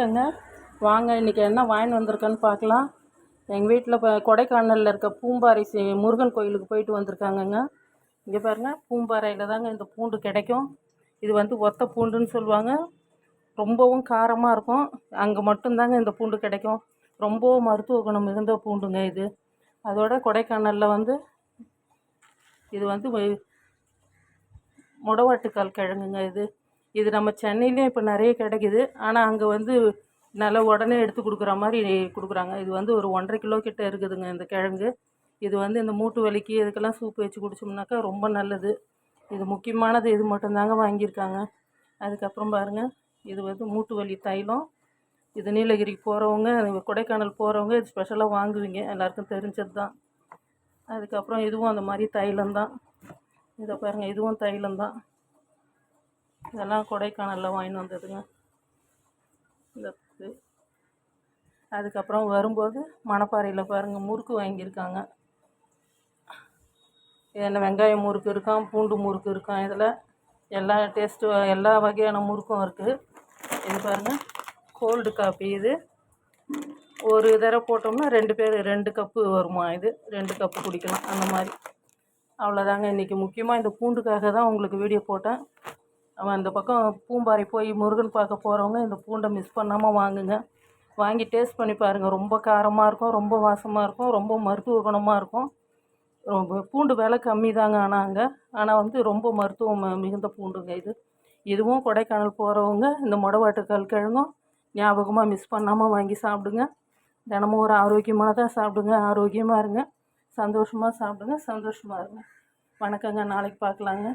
வணக்கங்க. வாங்க இன்றைக்கி என்ன வாங்கின்னு வந்திருக்கேன்னு பார்க்கலாம். எங்கள் வீட்டில் இப்போ கொடைக்கானலில் இருக்க பூம்பாறை முருகன் கோயிலுக்கு போயிட்டு வந்திருக்காங்கங்க. இங்கே பாருங்கள், பூம்பாறையில் தாங்க இந்த பூண்டு கிடைக்கும். இது வந்து ஒத்த பூண்டுன்னு சொல்லுவாங்க. ரொம்பவும் காரமாக இருக்கும். அங்கே மட்டும்தாங்க இந்த பூண்டு கிடைக்கும். ரொம்பவும் மருத்துவ குணம் மிகுந்த பூண்டுங்க இது. அதோட கொடைக்கானலில் வந்து இது வந்து முடவாட்டுக்கால் கிழங்குங்க. இது நம்ம சென்னையிலேயும் இப்போ நிறைய கிடைக்கிது. ஆனால் அங்கே வந்து நல்லா உடனே எடுத்து கொடுக்குற மாதிரி கொடுக்குறாங்க. இது வந்து ஒரு 1.5 கிலோ கிட்ட இருக்குதுங்க இந்த கிழங்கு. இது வந்து இந்த மூட்டு வலிக்கு இதுக்கெல்லாம் சூப் வச்சு குடிச்சோம்னாக்கா ரொம்ப நல்லது. இது முக்கியமானது இது மட்டும்தாங்க வாங்கியிருக்காங்க. அதுக்கப்புறம் பாருங்கள், இது வந்து மூட்டு வலி தைலம். இது நீலகிரிக்கு போகிறவங்க, கொடைக்கானல் போகிறவங்க இது ஸ்பெஷலாக வாங்குவீங்க, எல்லாருக்கும் தெரிஞ்சது தான். அதுக்கப்புறம் இதுவும் அந்த மாதிரி தைலம்தான். இதை பாருங்கள், இதுவும் தைலம்தான். இதெல்லாம் கொடைக்கானலில் வாங்கின்னு வந்ததுங்க. அதுக்கப்புறம் வரும்போது மணப்பாறையில் பாருங்கள், முறுக்கு வாங்கியிருக்காங்க. இதில் வெங்காய முறுக்கு இருக்கான், பூண்டு முறுக்கு இருக்கான். இதில் எல்லா டேஸ்ட்டு எல்லா வகையான முறுக்கும் இருக்குது. இது பாருங்கள், கோல்டு காப்பி. இது ஒரு தடவை போட்டோம்னா 2 கப்பு வருமா. இது 2 கப்பு குடிக்கலாம் அந்த மாதிரி. அவ்வளோதாங்க. இன்றைக்கி முக்கியமாக இந்த பூண்டுக்காக தான் உங்களுக்கு வீடியோ போட்டேன். அவன் அந்த பக்கம் பூம்பாறை போய் முருகன் பார்க்க போகிறவங்க இந்த பூண்டை மிஸ் பண்ணாமல் வாங்குங்க. வாங்கி டேஸ்ட் பண்ணி பாருங்கள். ரொம்ப காரமாக இருக்கும், ரொம்ப வாசமாக இருக்கும், ரொம்ப மருத்துவ குணமாக இருக்கும். பூண்டு விலை கம்மி தாங்க ஆனால் வந்து ரொம்ப மருத்துவம் மிகுந்த பூண்டுங்க இதுவும் கொடைக்கானல் போகிறவங்க இந்த முடவாட்டுக்கால் கிழங்கும் ஞாபகமாக மிஸ் பண்ணாமல் வாங்கி சாப்பிடுங்க. தினமும் ஒரு ஆரோக்கியமானதாக சாப்பிடுங்க. ஆரோக்கியமாக இருங்க, சந்தோஷமாக சாப்பிடுங்க, சந்தோஷமாக இருங்க. வணக்கங்க. நாளைக்கு பார்க்கலாங்க.